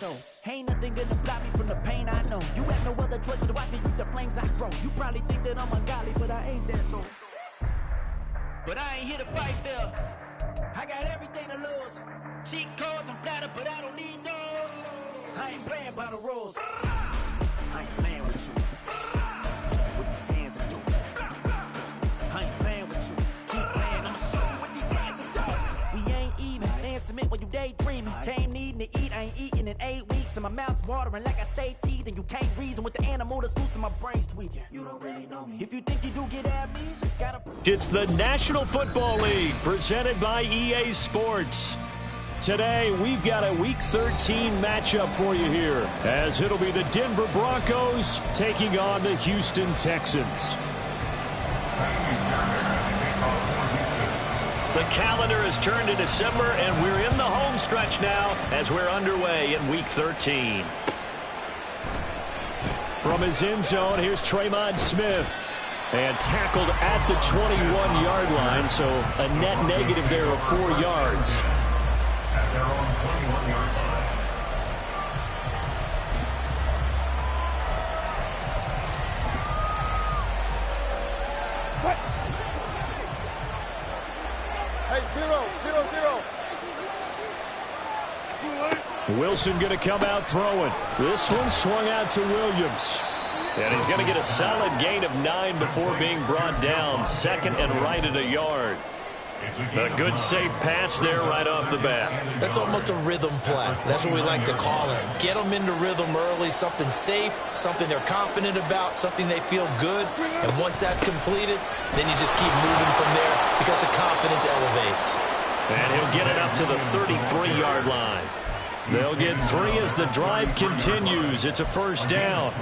So, ain't nothing gonna block me from the pain I know. You have no other choice but to watch me reap the flames I grow. You probably think that I'm ungodly, but I ain't that though. But I ain't here to fight there. I got everything to lose. Cheat codes and flatter, but I don't need those. I ain't playing by the rules. I ain't playing with you. Show you what these hands are doing. I ain't playing with you. Keep playing, I'ma show you what these hands are doing. We ain't even. They ain't submit when you daydreaming. Came needing to eat, I ain't eating in 8 weeks. And my mouth's watering like I stay teeth. And you can't reason with the animal that's loose and my brain's tweaking. You don't really know me. If you think you do get amnesia, you gotta... It's the National Football League presented by EA Sports. Today, we've got a Week 13 matchup for you here, as it'll be the Denver Broncos taking on the Houston Texans. The calendar has turned to December, and we're in the home stretch now as we're underway in Week 13. From his end zone, here's Tremont Smith. And tackled at the 21-yard line, so a net negative there of 4 yards. At their own 21-yard line. Hey, 0-0-0. Wilson going to come out throwing. This one swung out to Williams. And he's going to get a solid gain of 9 before being brought down. Second and right at a yard. A good safe pass there right off the bat. That's almost a rhythm play. That's what we like to call it. Get them into rhythm early, something safe, something they're confident about, something they feel good. And once that's completed, then you just keep moving from there because the confidence elevates. And he'll get it up to the 33-yard line. They'll get 3 as the drive continues. It's a first down.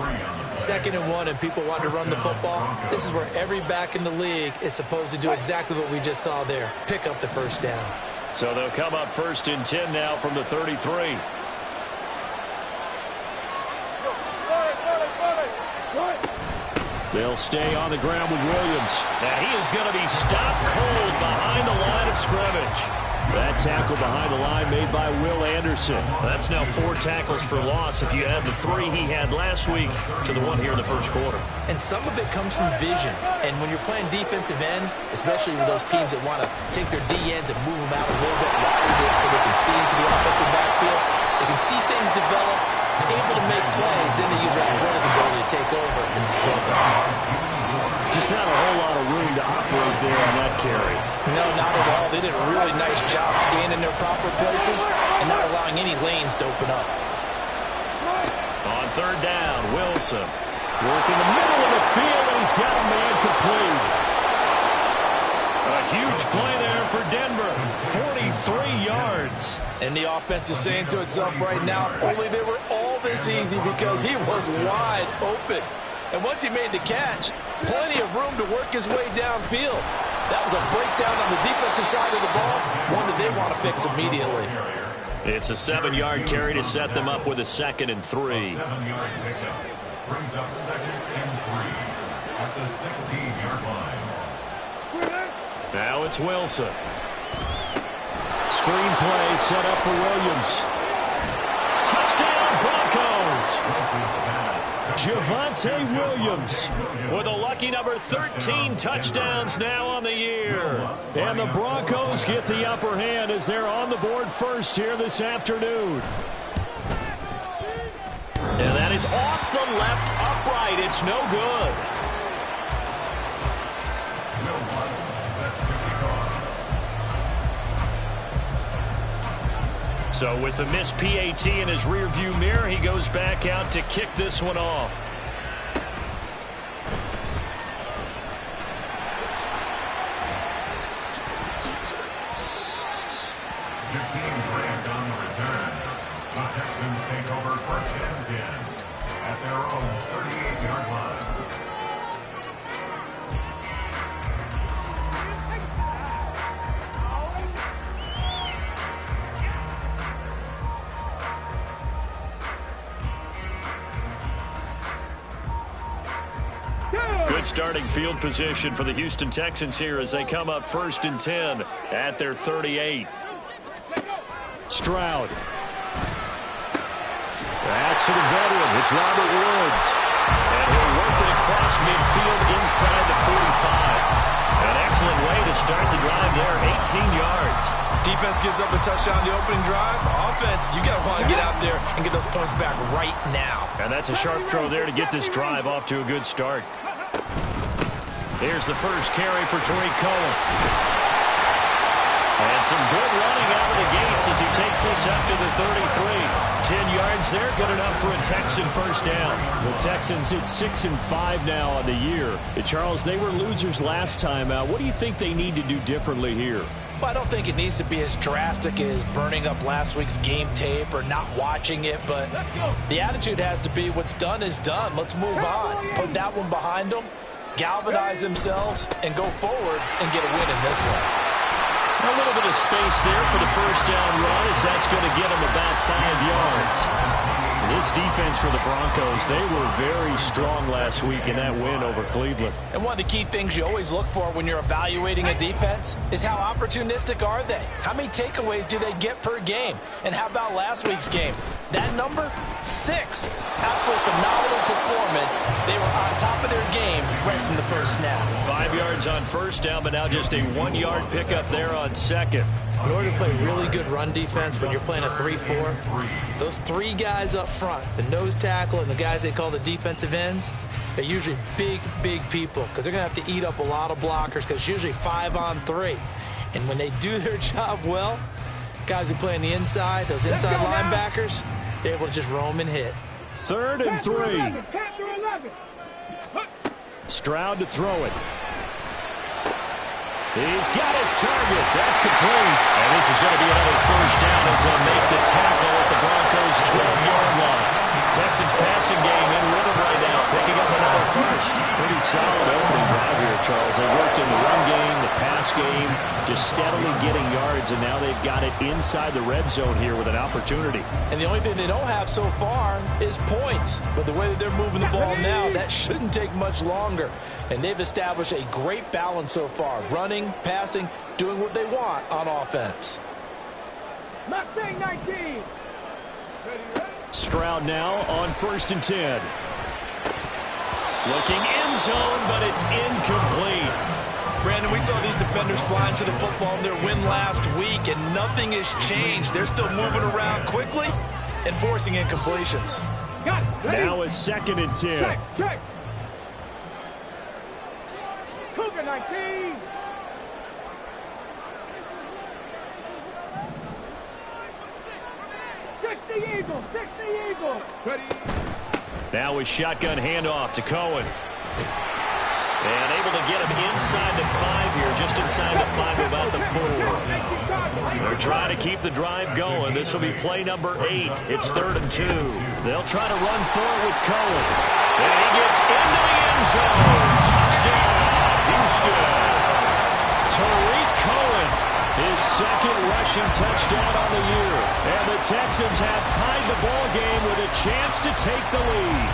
2nd and 1, and people want to run the football. This is where every back in the league is supposed to do exactly what we just saw there. Pick up the first down. So they'll come up 1st and 10 now from the 33. They'll stay on the ground with Williams. And he is going to be stopped cold behind the line of scrimmage. That tackle behind the line made by Will Anderson. That's now 4 tackles for loss if you add the 3 he had last week to the 1 here in the first quarter. And some of it comes from vision. And when you're playing defensive end, especially with those teams that want to take their DNs and move them out a little bit wider so they can see into the offensive backfield, they can see things develop, able to make plays, then they use their athletic ability to take over and spill them. Just not a whole lot of room to operate there on that carry. No, not at all. They did a really nice job staying in their proper places and not allowing any lanes to open up. On 3rd down, Wilson working the middle of the field, and he's got a man complete. A huge play there for Denver, 43 yards. And the offense is saying to itself right now, only they were all this easy because he was wide open. And once he made the catch, plenty of room to work his way downfield. That was a breakdown on the defensive side of the ball, one that they want to fix immediately. It's a 7-yard carry to set them up with a 2nd and 3. 7-yard pickup brings up 2nd and 3 at the 16-yard line. Now it's Wilson. Screen play set up for Williams. Touchdown, Broncos! Javonte Williams with a lucky number 13 touchdowns now on the year. And the Broncos get the upper hand as they're on the board first here this afternoon. And that is off the left upright. It's no good. So with the missed PAT in his rearview mirror, he goes back out to kick this one off. On the return. The Texans take over 1st and 10 at their own 38-yard line. Good starting field position for the Houston Texans here as they come up 1st and 10 at their 38. Stroud. That's to the veteran. It's Robert Woods. And he'll work it across midfield inside the 45. An excellent way to start the drive there, 18 yards. Defense gives up a touchdown the opening drive. Offense, you got to want to get out there and get those points back right now. And that's a sharp throw there to get this drive off to a good start. Here's the first carry for Tariq Cohen. And some good running out of the gates as he takes this up to the 33. 10 yards there, good enough for a Texan first down. The Texans hit 6-5 now on the year. Charles, they were losers last time out. What do you think they need to do differently here? Well, I don't think it needs to be as drastic as burning up last week's game tape or not watching it, but the attitude has to be what's done is done. Let's move on. Put that one behind them, galvanize themselves, and go forward and get a win in this one. A little bit of space there for the first down run as that's going to get him about 5 yards. This defense for the Broncos, they were very strong last week in that win over Cleveland. And one of the key things you always look for when you're evaluating a defense is how opportunistic are they? How many takeaways do they get per game? And how about last week's game? That number, 6. Absolute phenomenal performance. They were on top of their game right from the first snap. 5 yards on first down, but now just a 1-yard pickup there on second. In order to play really good run defense when you're playing a 3-4, those 3 guys up front, the nose tackle and the guys they call the defensive ends, they're usually big, big people because they're going to have to eat up a lot of blockers because it's usually 5 on 3. And when they do their job well, guys who play on the inside, those inside linebackers, they're able to just roam and hit. 3rd and 3. Stroud to throw it. He's got his target. That's complete. And this is going to be another first down as they'll make the tackle at the Broncos' 12-yard line. Texans passing game in rhythm right now, picking up another first. Pretty solid opening drive here, Charles. They worked in the run game, the pass game, just steadily getting yards, and now they've got it inside the red zone here with an opportunity. And the only thing they don't have so far is points. But the way that they're moving the ball now, that shouldn't take much longer. And they've established a great balance so far. Running, passing, doing what they want on offense. Mustang 19. Stroud now on 1st and 10. Looking end zone, but it's incomplete. Brandon, we saw these defenders flying to the football in their win last week, and nothing has changed. They're still moving around quickly and forcing incompletions. Now is 2nd and 10. Check. Cougar 19. Fix the Eagles. Ready. Now with shotgun handoff to Cohen. And able to get him inside the 5 here, just inside the 5, about the 4. They're trying to keep the drive going. This will be play number 8. It's 3rd and 2. They'll try to run forward with Cohen. And he gets into the end zone. Touchdown, Houston. Tariq Cohen, his 2nd rushing touchdown on the year. And the Texans have tied the ball game with a chance to take the lead.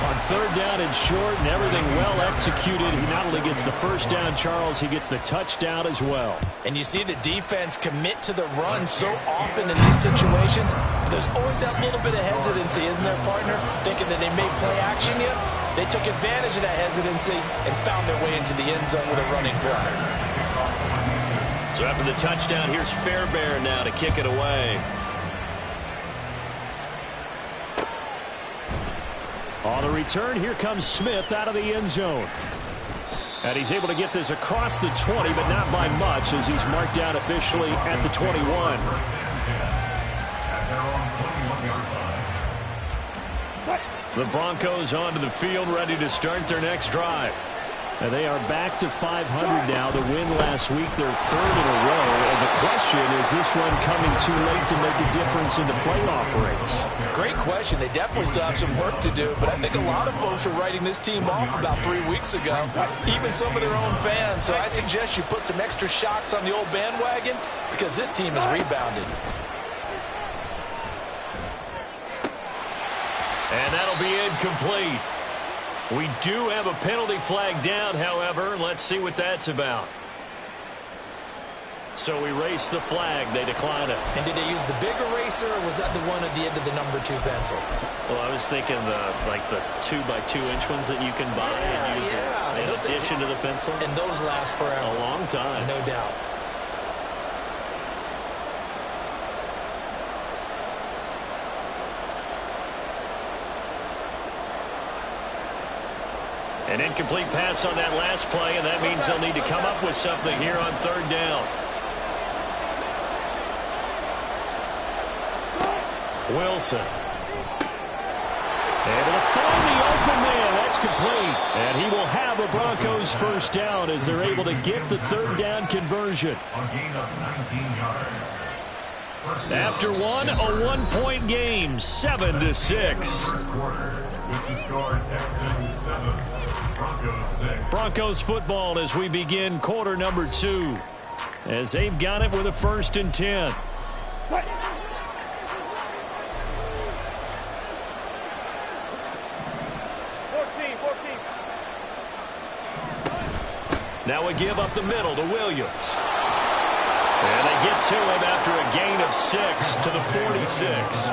On 3rd down and short and everything well executed, he not only gets the first down, Charles, he gets the touchdown as well. And you see the defense commit to the run so often in these situations. There's always that little bit of hesitancy, isn't there, partner? Thinking that they may play action yet. They took advantage of that hesitancy and found their way into the end zone with a running play. So after the touchdown, here's Fairbairn now to kick it away. On the return, here comes Smith out of the end zone. And he's able to get this across the 20, but not by much, as he's marked out officially at the 21. The Broncos onto the field, ready to start their next drive. And they are back to 500 now. The win last week, their 3rd in a row. And the question, is this one coming too late to make a difference in the playoff race? Great question. They definitely still have some work to do, but I think a lot of folks were writing this team off about 3 weeks ago, even some of their own fans. So I suggest you put some extra shocks on the old bandwagon because this team has rebounded. And that'll be incomplete. We do have a penalty flag down, however. Let's see what that's about. so erase the flag. They decline it. And did they use the big eraser, or was that the one at the end of the number 2 pencil? Well, I was thinking the 2x2 inch ones that you can buy and use in addition to the pencil. And those last forever. A long time. No doubt. An incomplete pass on that last play, and that means they'll need to come up with something here on 3rd down. Wilson. Able to find the open man. That's complete. And he will have a Broncos 1st down as they're able to get the 3rd down conversion. A gain of 19 yards. After one, a 1-point game, 7-6. First quarter, with the score Texans 7, Broncos 6. Broncos football as we begin quarter number 2. As they've got it with a 1st and 10. Now a give up the middle to Williams. And they get to him after a gain of 6 to the 46.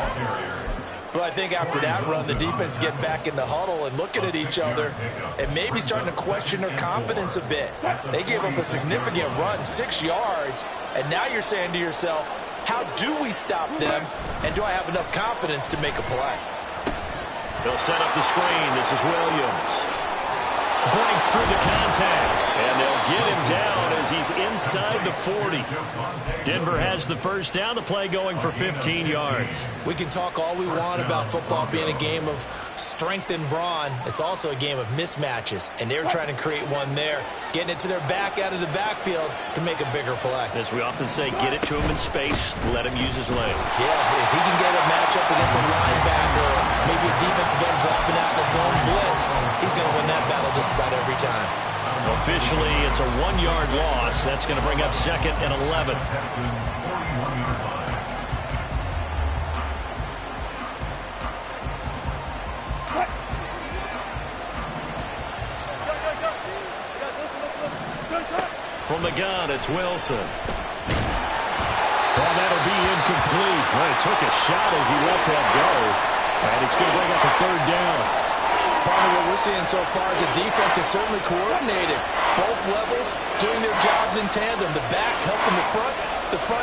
Well, I think after that run, the defense get back in the huddle and looking at each other and maybe starting to question their confidence a bit. They gave up a significant run, 6 yards, and now you're saying to yourself, how do we stop them, and do I have enough confidence to make a play? They'll set up the screen. This is Williams. Breaks through the contact, and they'll get him down as he's inside the 40. Denver has the 1st down. The play going for 15 yards. We can talk all we want about football being a game of strength and brawn. It's also a game of mismatches, and they're trying to create one there, getting it to their back out of the backfield to make a bigger play. As we often say, get it to him in space, let him use his leg. Yeah, if he can get a matchup against a linebacker or maybe a defensive end dropping out in a zone blitz, he's going to win that battle just about every time. Officially, it's a 1-yard loss. That's going to bring up 2nd and 11. From the gun, it's Wilson. Well, that'll be incomplete. Well, he took a shot as he let that go. And it's going to bring up a 3rd down. Part of what we're seeing so far is the defense is certainly coordinated. Both levels doing their jobs in tandem. The back helping the front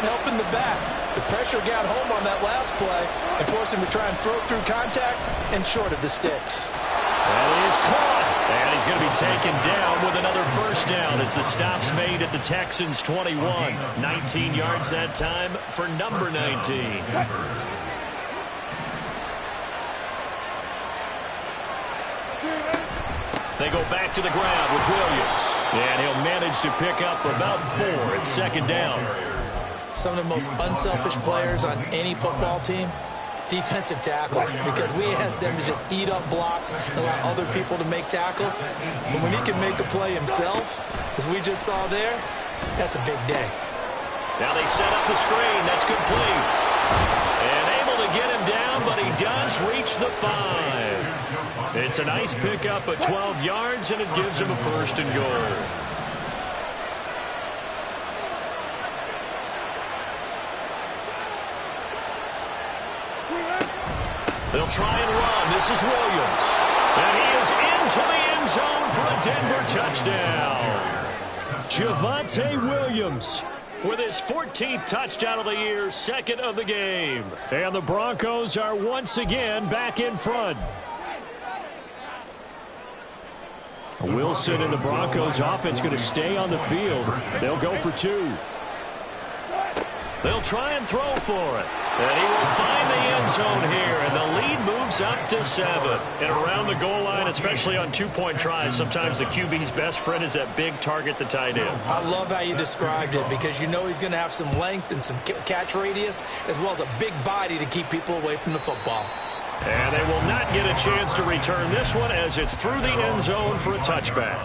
helping the back. The pressure got home on that last play and forced him to try and throw through contact and short of the sticks. Well, he is caught. And he's going to be taken down with another 1st down as the stop's made at the Texans' 21. 19 yards that time for number 19. They go back to the ground with Williams. And he'll manage to pick up about 4 at 2nd down. Some of the most unselfish players on any football team, defensive tackles, because we ask them to just eat up blocks and allow other people to make tackles. But when he can make a play himself, as we just saw there, that's a big day. Now they set up the screen. That's complete. And able to get him down, but he does reach the 5. It's a nice pickup at 12 yards, and it gives him a 1st and goal. They'll try and run. This is Williams. And he is into the end zone for a Denver touchdown. Javonte Williams with his 14th touchdown of the year, 2nd of the game. And the Broncos are once again back in front. Wilson and the Broncos offense going to stay on the field. They'll go for 2. They'll try and throw for it. And he will find the end zone here, and the lead moves up to 7. And around the goal line, especially on 2-point tries, sometimes the QB's best friend is that big target, the tight end. I love how you described it, because you know he's going to have some length and some catch radius, as well as a big body to keep people away from the football. And they will not get a chance to return this one as it's through the end zone for a touchback.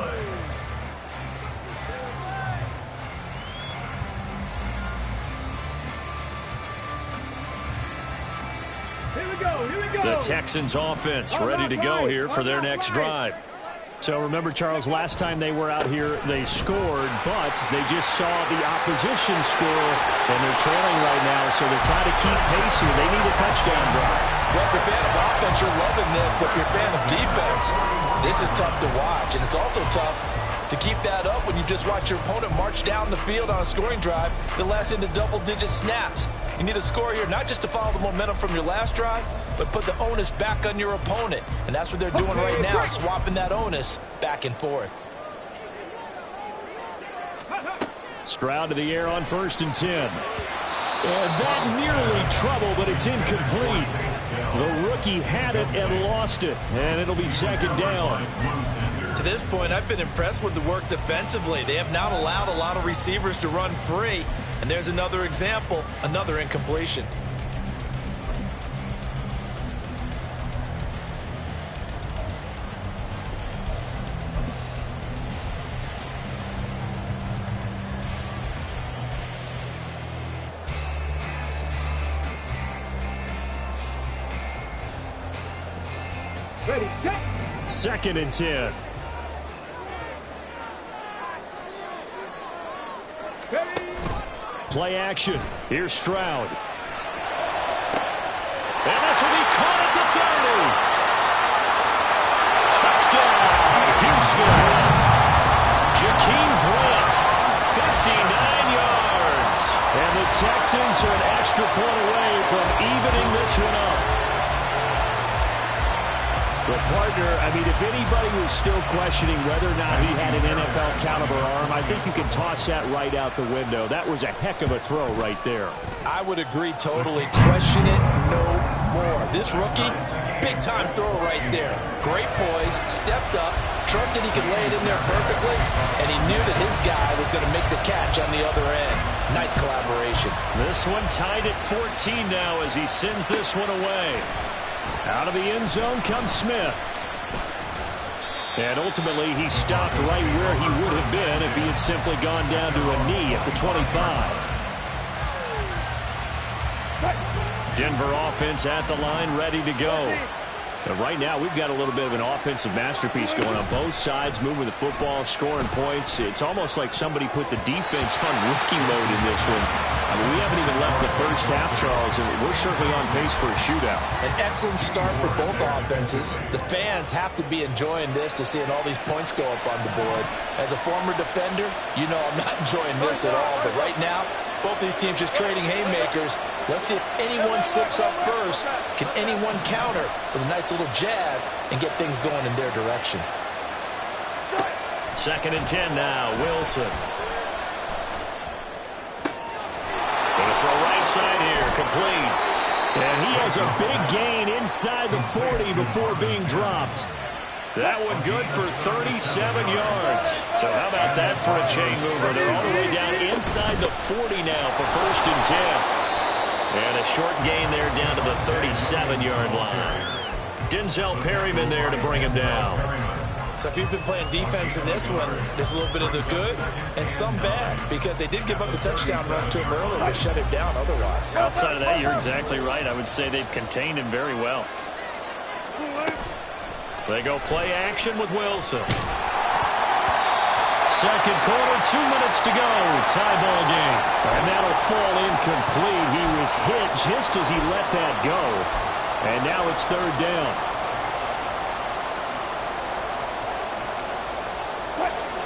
Here we go. The Texans offense ready to go here for their next drive. So remember, Charles, last time they were out here, they scored, but they just saw the opposition score, and they're trailing right now, so they're trying to keep pace here. They need a touchdown drive. Well, if you're a fan of offense, you're loving this, but if you're a fan of defense, this is tough to watch, and it's also tough to keep that up when you just watch your opponent march down the field on a scoring drive that lasts into double-digit snaps. You need a score here, not just to follow the momentum from your last drive, but put the onus back on your opponent. And that's what they're doing right now, swapping that onus back and forth. Stroud to the air on 1st and 10. And that nearly trouble, but it's incomplete. The rookie had it and lost it, and it'll be 2nd down. To this point, I've been impressed with the work defensively. They have not allowed a lot of receivers to run free. And there's another example, another incompletion. Ready, set. 2nd and 10. Ready. Play action. Here's Stroud. And this will be caught at the 30. Touchdown, Houston. Jakeem Grant, 59 yards. And the Texans are an extra point away from evening this one up. The partner, I mean, if anybody was still questioning whether or not he had an NFL caliber arm, I think you can toss that right out the window. That was a heck of a throw right there. I would agree totally. Question it no more. This rookie, big-time throw right there. Great poise, stepped up, trusted he could lay it in there perfectly, and he knew that his guy was going to make the catch on the other end. Nice collaboration. This one tied at 14 now as he sends this one away. Out of the end zone comes Smith. And ultimately, he stopped right where he would have been if he had simply gone down to a knee at the 25. Denver offense at the line, ready to go. And right now, we've got a little bit of an offensive masterpiece going on both sides, moving the football, scoring points. It's almost like somebody put the defense on rookie mode in this one. I mean, we haven't even left the first half, Charles, and we're certainly on pace for a shootout. An excellent start for both offenses. The fans have to be enjoying this to seeing all these points go up on the board. As a former defender, you know I'm not enjoying this at all. But right now, both these teams just trading haymakers. Let's see if anyone slips up first. Can anyone counter with a nice little jab and get things going in their direction? 2nd and 10 now, Wilson. Gonna throw right side here, complete. And he has a big gain inside the 40 before being dropped. That one good for 37 yards. So how about that for a chain mover? They're all the way down inside the 40 now for 1st and 10. And a short gain there down to the 37-yard line. Denzel Perryman there to bring him down. So if you've been playing defense in this one, there's a little bit of the good and some bad, because they did give up the touchdown run to him earlier to shut him down otherwise. Outside of that, you're exactly right. I would say they've contained him very well. They go play action with Wilson. Second quarter, 2 minutes to go. Tie ball game. And that'll fall incomplete. He was hit just as he let that go. And now it's 3rd down.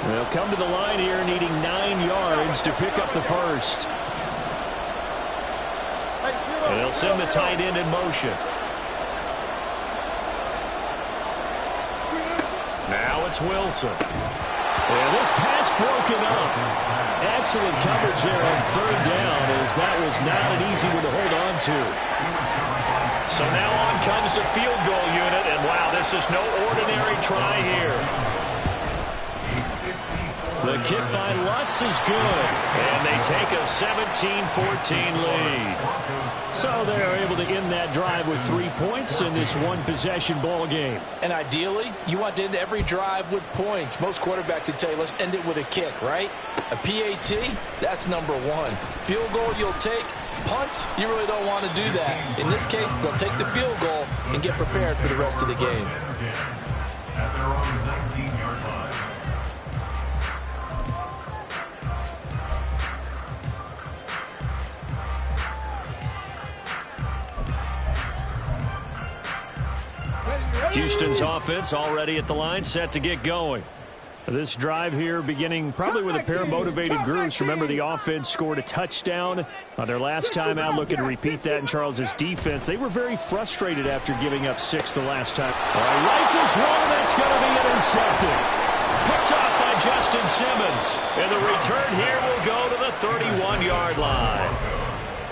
They'll come to the line here needing 9 yards to pick up the first. And they'll send the tight end in motion. Now it's Wilson. And this pass broken up. Excellent coverage there on 3rd down, as that was not an easy one to hold on to. So now on comes the field goal unit, and wow, this is no ordinary try here. The kick by Lutz is good, and they take a 17-14 lead. So they're able to end that drive with 3 points in this one-possession ball game. And ideally, you want to end every drive with points. Most quarterbacks would tell you, let's end it with a kick, right? A PAT, that's number 1. Field goal you'll take. Punts, you really don't want to do that. In this case, they'll take the field goal and get prepared for the rest of the game. at their own 19-yard line. Houston's offense already at the line, set to get going. This drive here beginning probably with a pair of motivated groups. Remember, the offense scored a touchdown on their last time out, looking to repeat that in Charles's defense. They were very frustrated after giving up 6 the last time. Rifles one, that's going to be intercepted. Picked off by Justin Simmons. And the return here will go to the 31-yard line.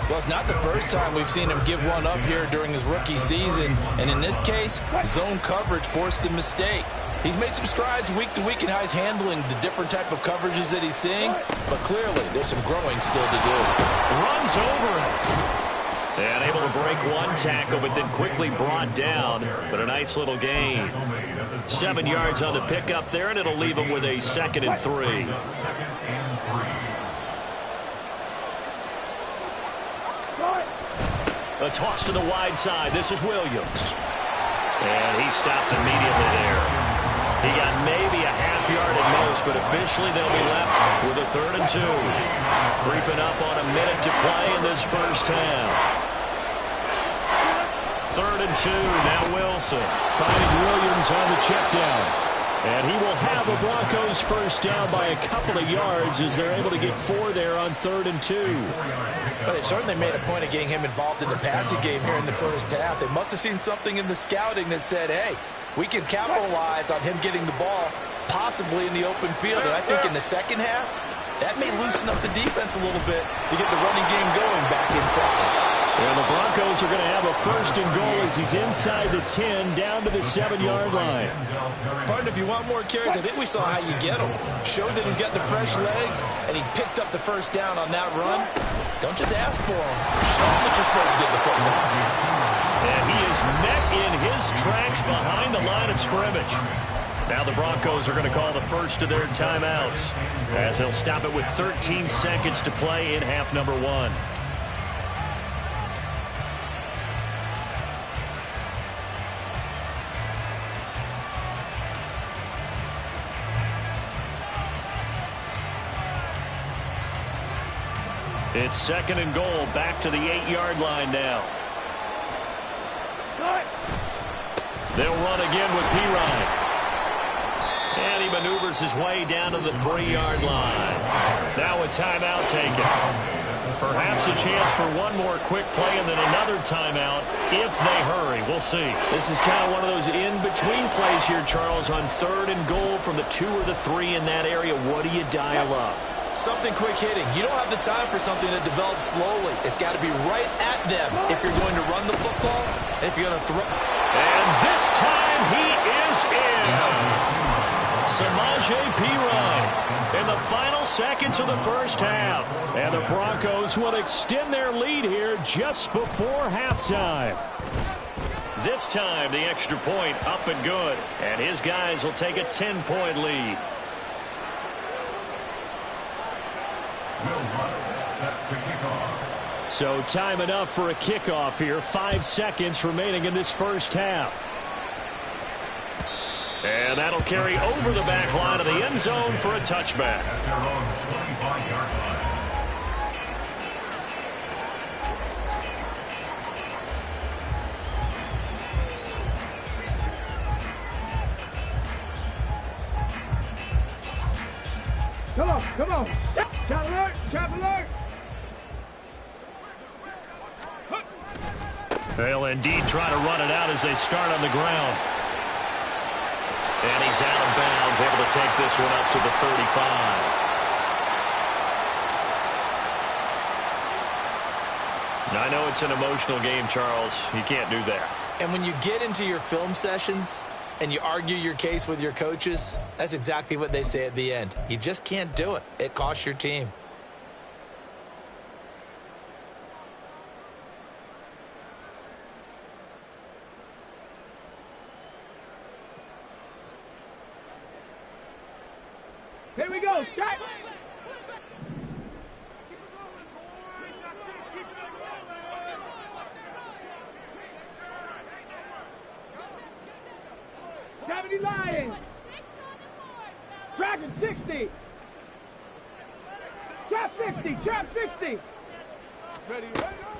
Well, it's not the first time we've seen him give one up here during his rookie season. And in this case, zone coverage forced the mistake. He's made some strides week to week in how he's handling the different type of coverages that he's seeing. But clearly, there's some growing still to do. Runs over it. And able to break one tackle, but then quickly brought down. But a nice little gain. 7 yards on the pickup there, and it'll leave him with a 2nd and 3. A toss to the wide side. This is Williams. And he stopped immediately there. He got maybe a half yard at most, but officially they'll be left with a 3rd and 2. Creeping up on a minute to play in this first half. 3rd and 2, now Wilson. Finding Williams on the check down. And he will have a Broncos first down by a couple of yards as they're able to get 4 there on 3rd and 2. But they certainly made a point of getting him involved in the passing game here in the first half. They must have seen something in the scouting that said, hey, we can capitalize on him getting the ball possibly in the open field. And I think in the second half, that may loosen up the defense a little bit to get the running game going back inside. And the Broncos are going to have a 1st and goal as he's inside the 10 down to the 7-yard line. Pardon, if you want more carries, I think we saw how you get him. Showed that he's got the fresh legs, and he picked up the first down on that run. Don't just ask for him. Show him that you're supposed to get the football. And he is met in his tracks behind the line of scrimmage. Now the Broncos are going to call the first of their timeouts as they'll stop it with 13 seconds to play in half number 1. It's 2nd and goal, back to the 8-yard line now. They'll run again with Pirine. And he maneuvers his way down to the 3-yard line. Now a timeout taken. Perhaps a chance for one more quick play and then another timeout if they hurry. We'll see. This is kind of one of those in-between plays here, Charles, on 3rd and goal from the 2 or the 3 in that area. What do you dial up? Something quick hitting. You don't have the time for something that develops slowly. It's got to be right at them if you're going to run the football and if you're going to throw. And this time he is in. Yes. Samaje Perine in the final seconds of the first half. And the Broncos will extend their lead here just before halftime. This time the extra point up and good. And his guys will take a 10-point lead. So time enough for a kickoff here. 5 seconds remaining in this first half. And that'll carry over the back line of the end zone for a touchback. Come on. Shot alert, shot alert. They'll indeed try to run it out as they start on the ground. And he's out of bounds, able to take this one up to the 35. Now, I know it's an emotional game, Charles. You can't do that. And when you get into your film sessions and you argue your case with your coaches, that's exactly what they say at the end. You just can't do it. It costs your team. Here we go, strike! 70 Lions. Dragon 60. Trap 60. Trap 60. Ready, ready.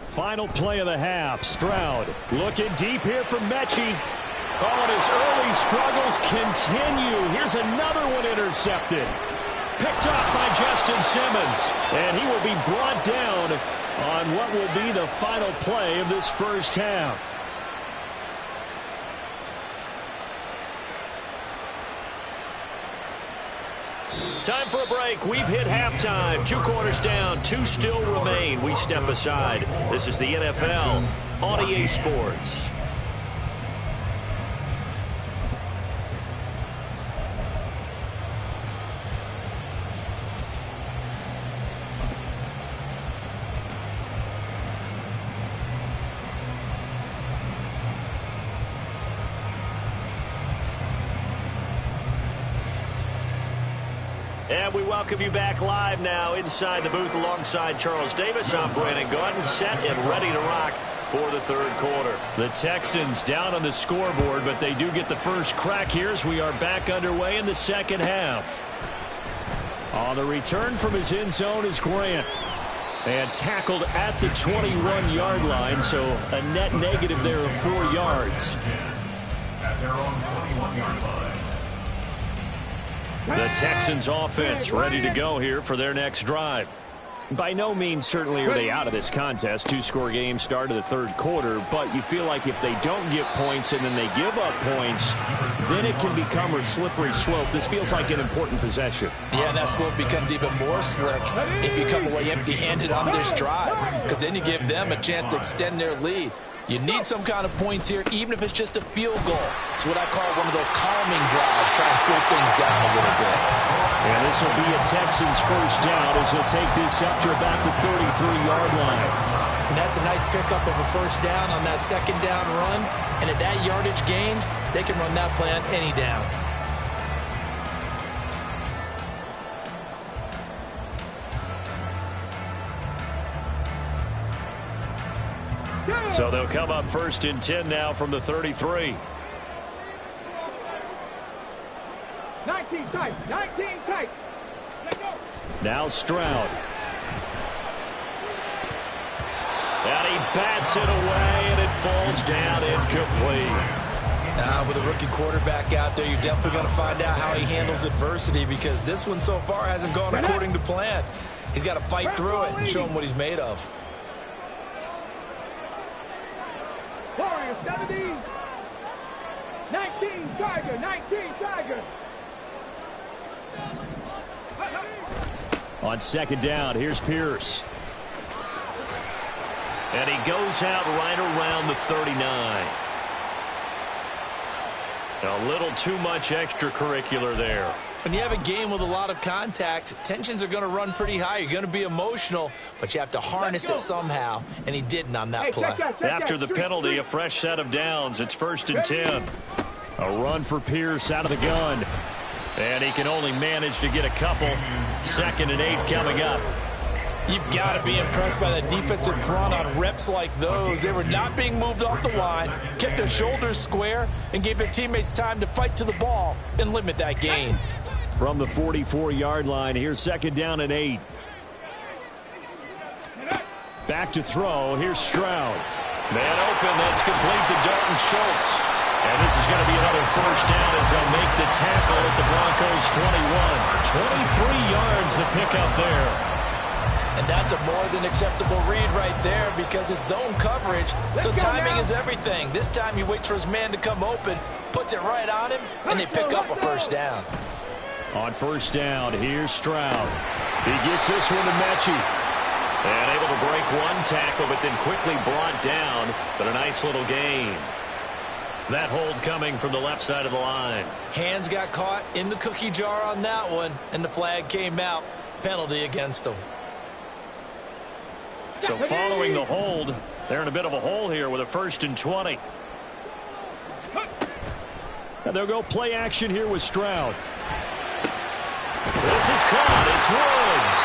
Final play of the half. Stroud looking deep here from Mechie. Oh, and his early struggles continue. Here's another one intercepted. Picked off by Justin Simmons. And he will be brought down on what will be the final play of this first half. Time for a break. We've hit halftime. 2 quarters down. 2 still remain. We step aside. This is the NFL on EA Sports. And we welcome you back live now inside the booth alongside Charles Davis. I'm Brandon Gordon, set and ready to rock for the third quarter. The Texans down on the scoreboard, but they do get the first crack here as we are back underway in the second half. On the return from his end zone is Grant. And tackled at the 21-yard line, so a net negative there of 4 yards. At their own 21-yard line. The Texans offense ready to go here for their next drive. By no means certainly are they out of this contest. 2-score game start of the third quarter, but you feel like if they don't get points and then they give up points, then it can become a slippery slope. This feels like an important possession. Yeah, and that slope becomes even more slick if you come away empty-handed on this drive, because then you give them a chance to extend their lead. You need some kind of points here, even if it's just a field goal. It's what I call one of those calming drives, try and slow things down a little bit. And this will be a Texans first down as they'll take this up to about the 33-yard line. And that's a nice pickup of a first down on that second down run. And at that yardage gained, they can run that play on any down. So they'll come up first and 10 now from the 33. 19 tight. 19 tight. Let go. Now Stroud. And he bats it away, and it falls down incomplete. With a rookie quarterback out there, you're definitely going to find out how he handles adversity, because this one so far hasn't gone according to plan. He's got to fight through it and show him what he's made of. Warrior 70. 19 Tiger. 19 Tiger. On second down, here's Pierce. And he goes out right around the 39. A little too much extracurricular there. When you have a game with a lot of contact, tensions are going to run pretty high. You're going to be emotional, but you have to harness it somehow, and he didn't on that play. After the penalty, a fresh set of downs. It's first and 10. A run for Pierce out of the gun. And he can only manage to get a couple. Second and 8 coming up. You've got to be impressed by that defensive front on reps like those. They were not being moved off the line, kept their shoulders square, and gave their teammates time to fight to the ball and limit that gain. From the 44-yard line, here's second down and 8. Back to throw. Here's Stroud. Man open. That's complete to Dalton Schultz. And this is going to be another first down as they'll make the tackle at the Broncos' 21. 23 yards the pickup there. And that's a more than acceptable read right there, because it's zone coverage, so timing is everything. This time he waits for his man to come open, puts it right on him, and they pick up a first down. On first down, here's Stroud. He gets this one to Mechie. And able to break one tackle, but then quickly brought down. But a nice little gain. That hold coming from the left side of the line. Hands got caught in the cookie jar on that one, and the flag came out. Penalty against him. So following the hold, they're in a bit of a hole here with a first and 20. And they'll go play action here with Stroud. This is caught. It's Woods.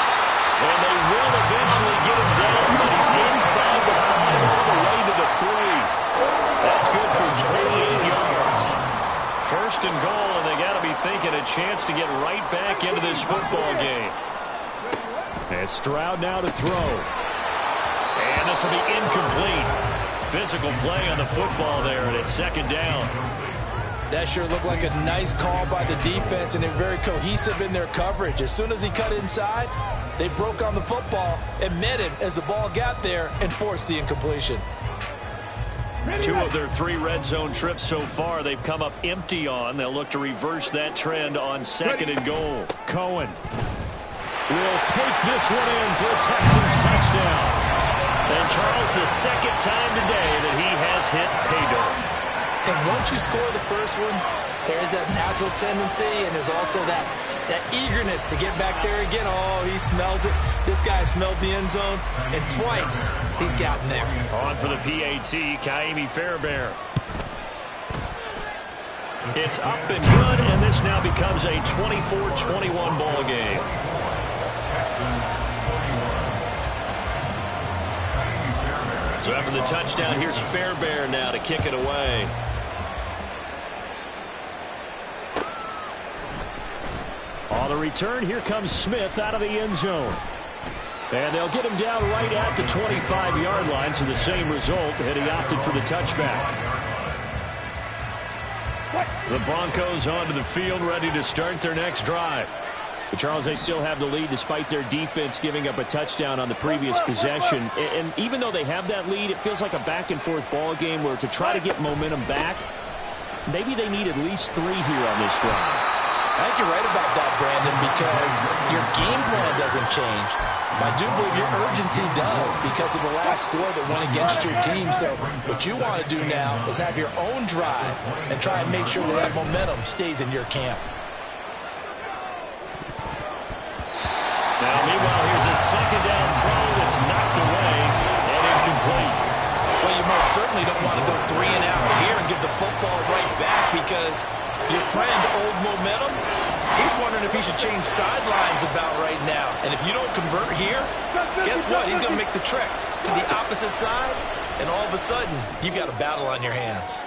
And they will eventually get him down, but he's inside the 5 all the way to the 3. That's good for 28 yards. First first and goal, and they got to be thinking a chance to get right back into this football game. And Stroud now to throw. And this will be incomplete. Physical play on the football there, and it's second down. That sure looked like a nice call by the defense, and they're very cohesive in their coverage. As soon as he cut inside, they broke on the football and met him as the ball got there and forced the incompletion. 2 of their 3 red zone trips so far they've come up empty on. They'll look to reverse that trend on second and goal. Cohen will take this one in for a Texans touchdown. And Charles, the second time today that he has hit pay dirt. And once you score the first one, there's that natural tendency, and there's also that eagerness to get back there again. Oh, he smells it. This guy smelled the end zone, and twice he's gotten there. On for the PAT, Kaimi Fairbairn. It's up and good, and this now becomes a 24-21 ball game. So after the touchdown, here's Fairbairn now to kick it away. On the return, here comes Smith out of the end zone. And they'll get him down right at the 25-yard line, so the same result, and he opted for the touchback. The Broncos onto the field, ready to start their next drive. But Charles, they still have the lead despite their defense giving up a touchdown on the previous possession. And even though they have that lead, it feels like a back-and-forth ball game where to try to get momentum back, maybe they need at least 3 here on this drive. I think you're right about that, Brandon, because your game plan doesn't change. I do believe your urgency does because of the last score that went against your team. So what you want to do now is have your own drive and try and make sure that momentum stays in your camp. Now, meanwhile, here's a second down throw that's knocked away and incomplete. Well, you most certainly don't want to go 3 and out here and give the football right back because your friend, Old Momentum, he's wondering if he should change sidelines about right now. And if you don't convert here, guess what? He's going to make the trek to the opposite side, and all of a sudden, you've got a battle on your hands.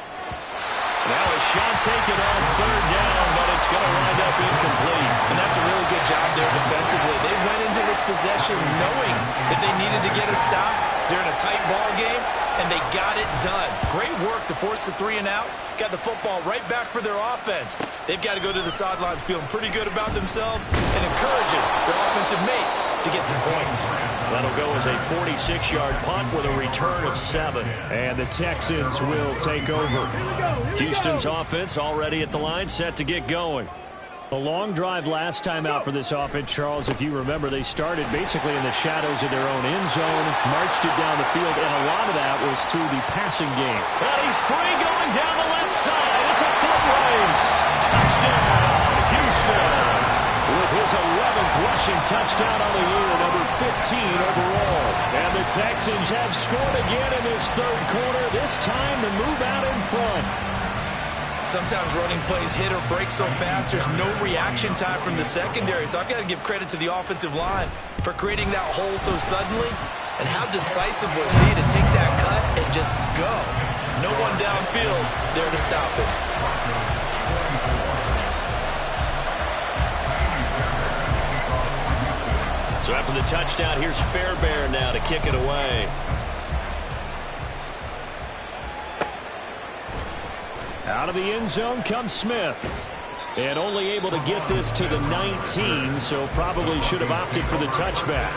Now a shot taken on third down, but it's going to wind up incomplete. And that's a really good job there defensively. They went into this possession knowing that they needed to get a stop. They're in a tight ball game, and they got it done. Great work to force the 3 and out. Got the football right back for their offense. They've got to go to the sidelines feeling pretty good about themselves and encouraging their offensive mates to get some points. That'll go as a 46-yard punt with a return of 7. And the Texans will take over. Houston's offense already at the line, set to get going. A long drive last time out for this offense, Charles. If you remember, they started basically in the shadows of their own end zone, marched it down the field, and a lot of that was through the passing game. And he's free going down the left side. It's a foot race. Touchdown, Houston. With his 11th rushing touchdown on the year, number 15 overall. And the Texans have scored again in this third quarter, this time to move out in front. Sometimes running plays hit or break so fast, there's no reaction time from the secondary. So I've got to give credit to the offensive line for creating that hole so suddenly. And how decisive was he to take that cut and just go. No one downfield there to stop it. So after the touchdown, here's Fairbairn now to kick it away. Out of the end zone comes Smith. And only able to get this to the 19, so probably should have opted for the touchback.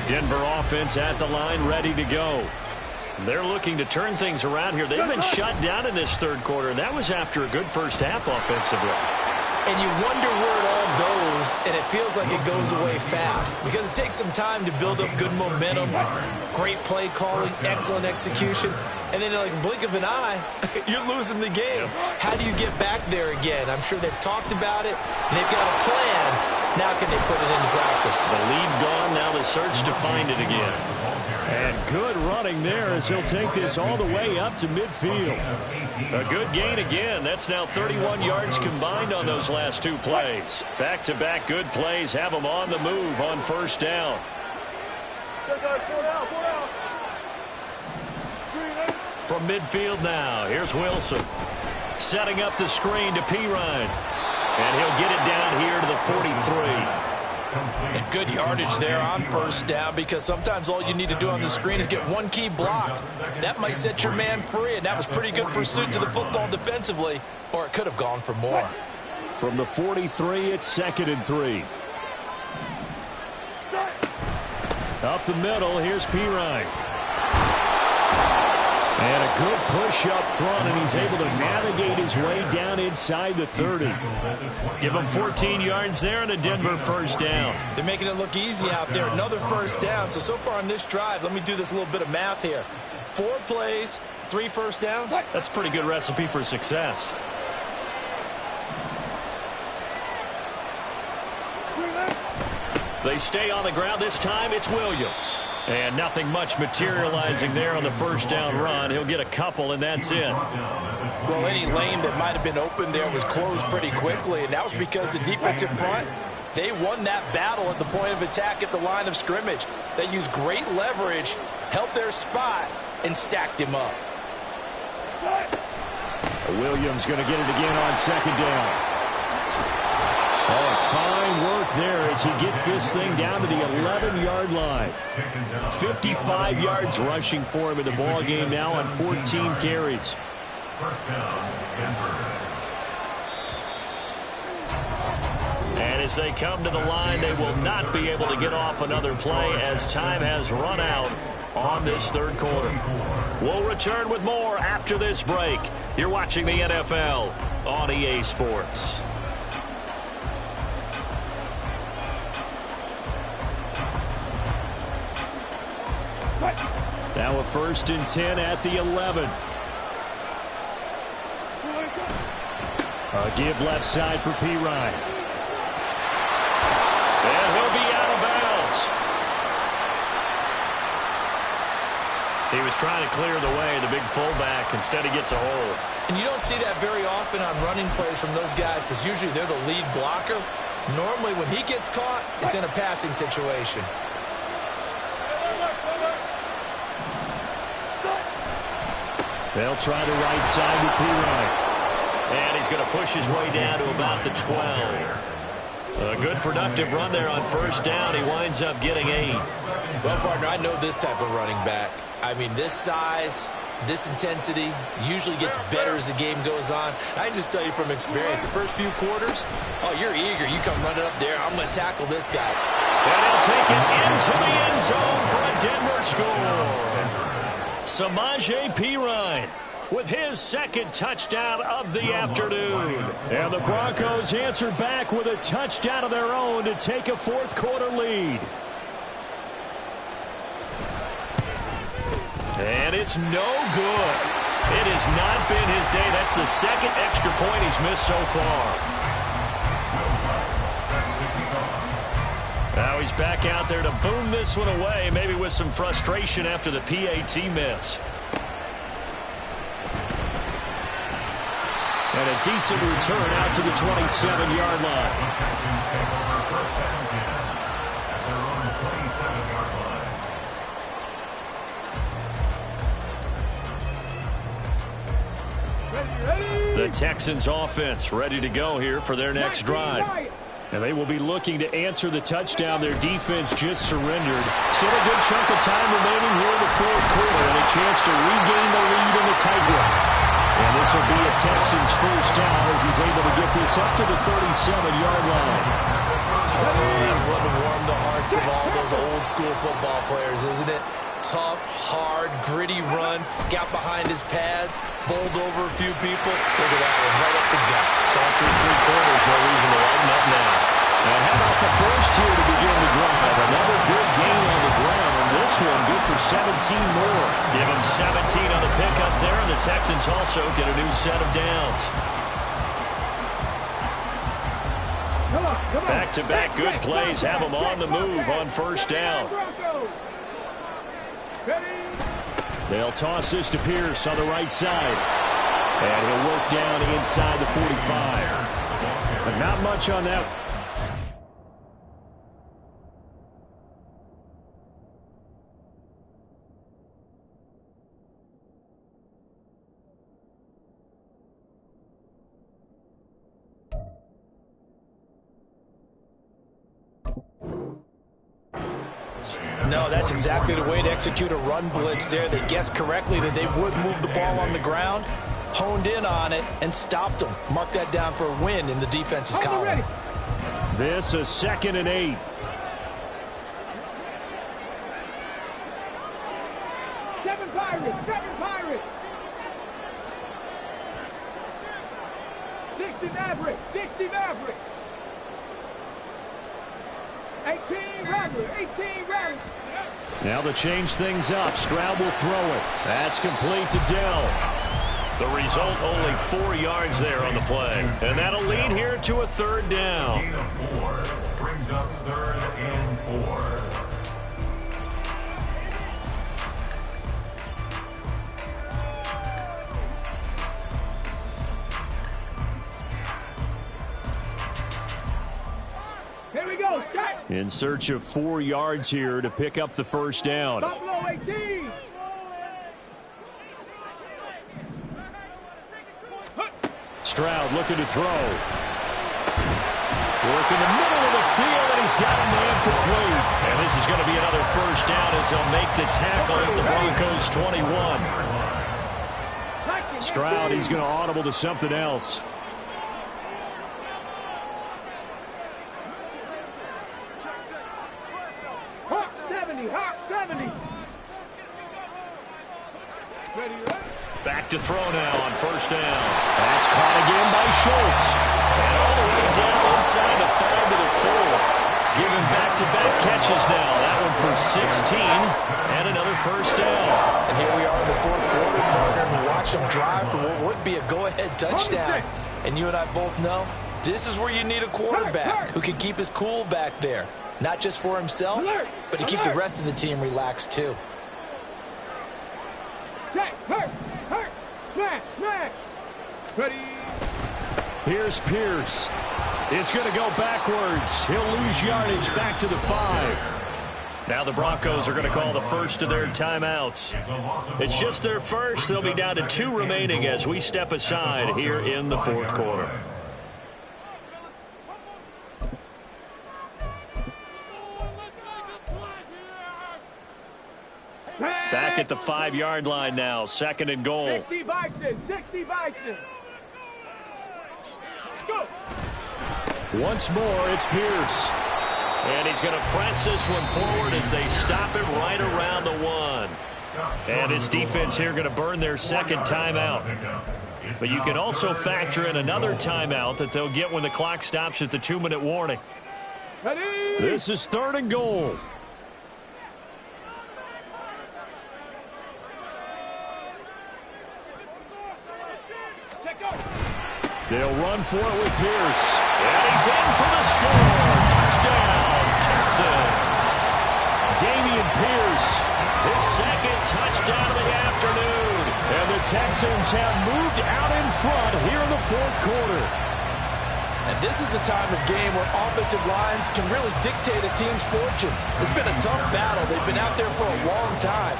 Denver offense at the line, ready to go. They're looking to turn things around here. They've been shut down in this third quarter, and that was after a good first half offensively. And you wonder where it all goes, and it feels like it goes away fast because it takes some time to build up good momentum, great play calling, excellent execution, and then like a blink of an eye, you're losing the game. How do you get back there again? I'm sure they've talked about it, and they've got a plan. Now can they put it into practice? The lead gone, now the search to find it again. And good running there as he'll take this all the way up to midfield. A good gain again. That's now 31 yards combined on those last 2 plays. Back-to-back good plays have them on the move on first down. From midfield now, here's Wilson. Setting up the screen to Pirine. And he'll get it down here to the 43. And good yardage there on first down, because sometimes all you need to do on the screen is get one key block. That might set your man free, and that was pretty good pursuit to the football defensively, or it could have gone for more. From the 43, it's 2nd and 3. Up the middle, here's Pirine. And a good push up front, and he's able to navigate his way down inside the 30. Give him 14 yards there and a Denver first down. They're making it look easy out there. Another first down. So far on this drive, let me do this little bit of math here. 4 plays, 3 first downs. That's a pretty good recipe for success. They stay on the ground. This time it's Williams. And nothing much materializing there on the first down run. He'll get a couple, and that's it. Well, any lane that might have been open there was closed pretty quickly, and that was because the defensive front, they won that battle at the point of attack at the line of scrimmage. They used great leverage, held their spot, and stacked him up. Williams going to get it again on 2nd down. Oh, fine work there as he gets this thing down to the 11-yard line. 55 yards rushing for him in the ball game now on 14 carries. First down, Denver. And as they come to the line, they will not be able to get off another play as time has run out on this 3rd quarter. We'll return with more after this break. You're watching the NFL on EA Sports. Now a 1st and 10 at the 11. A give left side for Pirine. And he'll be out of bounds. He was trying to clear the way, the big fullback. Instead he gets a hole. And you don't see that very often on running plays from those guys, because usually they're the lead blocker. Normally when he gets caught, it's in a passing situation. They'll try the right side with Pirine. And he's going to push his way down to about the 12. A good productive run there on first down. He winds up getting 8. Well, partner, I know this type of running back. I mean, this size, this intensity usually gets better as the game goes on. I can just tell you from experience, the first few quarters, oh, you're eager. You come running up there, I'm going to tackle this guy. And he'll take it into the end zone for a Denver score. Samaje Pirine with his 2nd touchdown of the afternoon. And the Broncos answer back with a touchdown of their own to take a 4th quarter lead. And it's no good. It has not been his day. That's the 2nd extra point he's missed so far. Now he's back out there to boom this one away, maybe with some frustration after the PAT miss. And a decent return out to the 27-yard line. The Texans offense ready to go here for their next drive. And they will be looking to answer the touchdown their defense just surrendered. Still a good chunk of time remaining here in the 4th quarter and a chance to regain the lead in the tightrope. And this will be a Texans first down as he's able to get this up to the 37-yard line. Oh, that's one to warm the hearts of all those old school football players, isn't it? Tough, hard, gritty run, got behind his pads, bowled over a few people. Look at that one, right up the gut. Saw through 3 quarters, no reason to lighten up now. And how about the burst here to begin the drive? Another good gain on the ground. This one good for 17 more. Give him 17 on the pickup there, and the Texans also get a new set of downs. Back-to-back good plays have them on the move on first down. They'll toss this to Pierce on the right side. And he'll work down inside the 45. But not much on that. Oh, that's exactly the way to execute a run blitz there. They guessed correctly that they would move the ball on the ground, honed in on it, and stopped them. Mark that down for a win in the defense's column. This is 2nd and 8. Seven Pirates. 60 Mavericks. 18 Mavericks. Now to change things up, Stroud will throw it. That's complete to Dell. The result, only 4 yards there on the play. And that'll lead here to a 3rd down. Gain of 4 brings up 3rd and 4. Here we go. Start. In search of 4 yards here to pick up the 1st down. Buffalo 18. Stroud looking to throw. Work in the middle of the field, and he's got a man complete. And this is going to be another 1st down as they'll make the tackle at the Broncos 21. Stroud, he's going to audible to something else. Hawk 70. Ready, right? Back to throw now on 1st down. That's caught again by Schultz. And all the way down inside the 5 to the 4. Giving back-to-back catches now. That one for 16 and another 1st down. And here we are in the 4th quarter, partner, and watch them drive for what would be a go-ahead touchdown. And you and I both know this is where you need a quarterback who can keep his cool back there. Not just for himself, but to keep the rest of the team relaxed too. Check. Hurt. Smash. Ready. Here's Pierce. It's going to go backwards. He'll lose yardage back to the 5. Now the Broncos are going to call the first of their timeouts. It's just their first. They'll be down to 2 remaining as we step aside here in the 4th quarter. Back at the 5-yard line now. 2nd and goal. 60 Bison. Go. Once more, it's Pierce. And he's going to press this one forward as they stop it right around the 1. And this defense here going to burn their 2nd timeout. But you can also factor in another timeout that they'll get when the clock stops at the 2-minute warning. Ready. This is 3rd and goal. They'll run for it with Pierce. And he's in for the score. Touchdown, Texans. Dameon Pierce. His 2nd touchdown of the afternoon. And the Texans have moved out in front here in the 4th quarter. And this is a time of game where offensive lines can really dictate a team's fortunes. It's been a tough battle. They've been out there for a long time.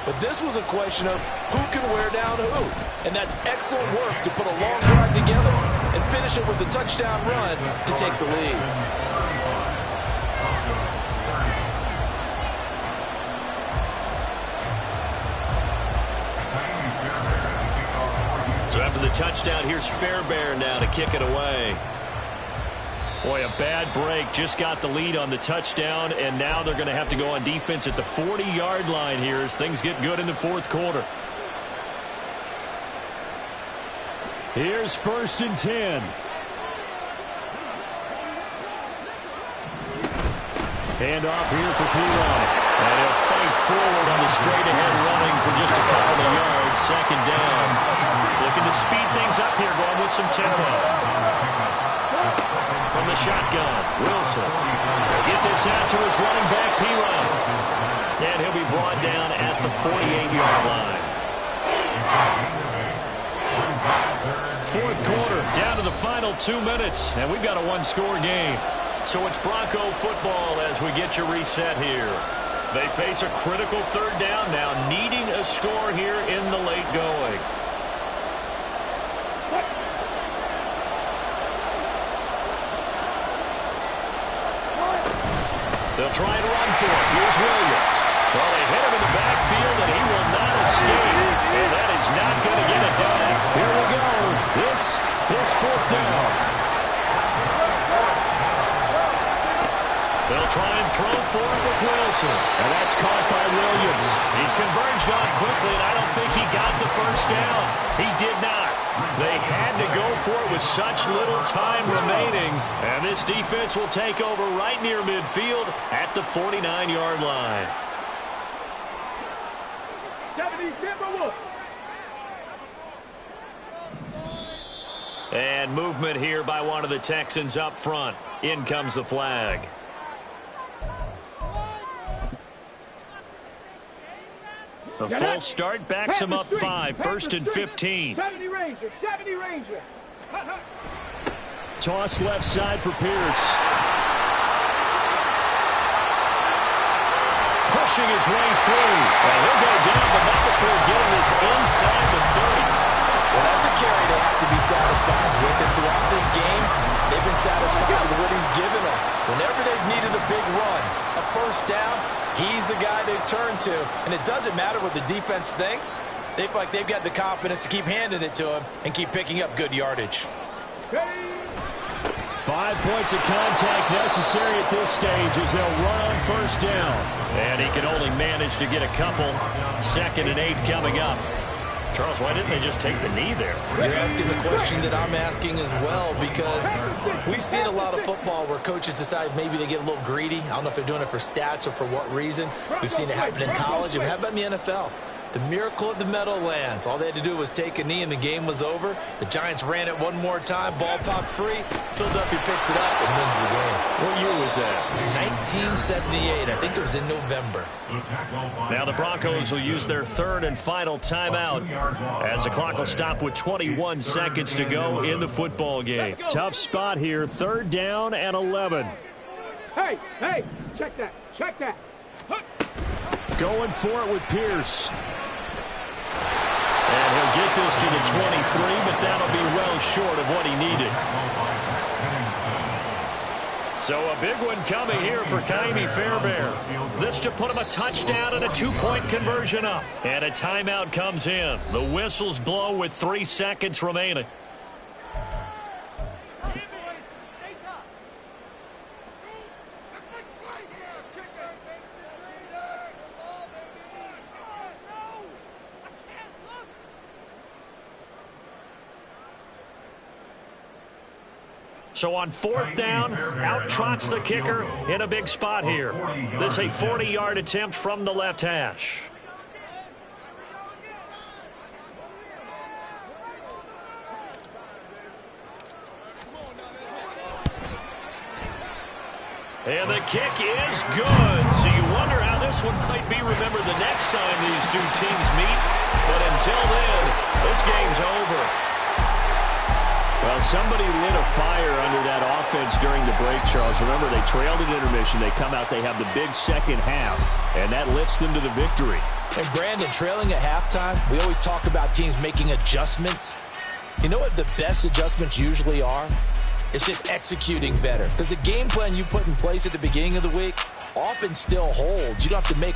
But this was a question of who can wear down who. And that's excellent work to put a long drive together and finish it with a touchdown run to take the lead. So after the touchdown, here's Fairbairn now to kick it away. Boy, a bad break. Just got the lead on the touchdown, and now they're going to have to go on defense at the 40-yard line here as things get good in the 4th quarter. Here's 1st and 10. Hand off here for Piron. And he'll fight forward on the straight-ahead running for just a couple of yards. 2nd down. Looking to speed things up here, going with some tempo. From the shotgun, Wilson. Get this out to his running back, Piron. And he'll be brought down at the 48-yard line. 4th quarter, down to the final 2 minutes, and we've got a 1-score game. So it's Bronco football as we get you reset here. They face a critical 3rd down now, needing a score here in the late going. They'll try and run for it. Here's Williams. Well, they hit him in the backfield, and he will not escape. And that is not going to get it done. Here we go. This is 4th down. They'll try and throw for it with Wilson. And that's caught by Williams. He's converged on quickly, and I don't think he got the first down. He did not. They had to go for it with such little time remaining. And this defense will take over right near midfield at the 49-yard line. And movement here by one of the Texans up front. In comes the flag. The full start backs him up 5, 1st and 15. 70 Ranger, 70 Ranger. Toss left side for Pierce. Pushing his way through. And he'll go down, but not before getting this inside the 30. Well, that's a carry they have to be satisfied with. And throughout this game, they've been satisfied with what he's given them. Whenever they've needed a big run, a first down, he's the guy they've turned to. And it doesn't matter what the defense thinks. They feel like they've got the confidence to keep handing it to him and keep picking up good yardage. 5 points of contact necessary at this stage as they'll run on first down. And he can only manage to get a couple. 2nd and 8 coming up. Charles, why didn't they just take the knee there? You're asking the question that I'm asking as well, because we've seen a lot of football where coaches decide maybe they get a little greedy. I don't know if they're doing it for stats or for what reason. We've seen it happen in college, and how about in the NFL? The miracle of the Meadowlands. All they had to do was take a knee and the game was over. The Giants ran it one more time. Ball popped free. Philadelphia picks it up and wins the game. What year was that? 1978. I think it was in November. Now the Broncos will use their 3rd and final timeout as the clock will stop with 21 seconds to go in the football game. Tough spot here. 3rd down and 11. Hey, check that, check that. Going for it with Pierce. And he'll get this to the 23, but that'll be well short of what he needed. So a big one coming here for Kaimi Fairbairn. This to put him a touchdown and a 2-point conversion up. And a timeout comes in. The whistles blow with 3 seconds remaining. So on 4th down, out trots the kicker in a big spot here. This a 40-yard attempt from the left hash. And the kick is good. So you wonder how this one might be remembered the next time these two teams meet. But until then, this game's over. Well, somebody lit a fire under that offense during the break, Charles. Remember, they trailed at intermission. They come out, they have the big second half, and that lifts them to the victory. And Brandon, trailing at halftime, we always talk about teams making adjustments. You know what the best adjustments usually are? It's just executing better. Because the game plan you put in place at the beginning of the week often still holds. You don't have to make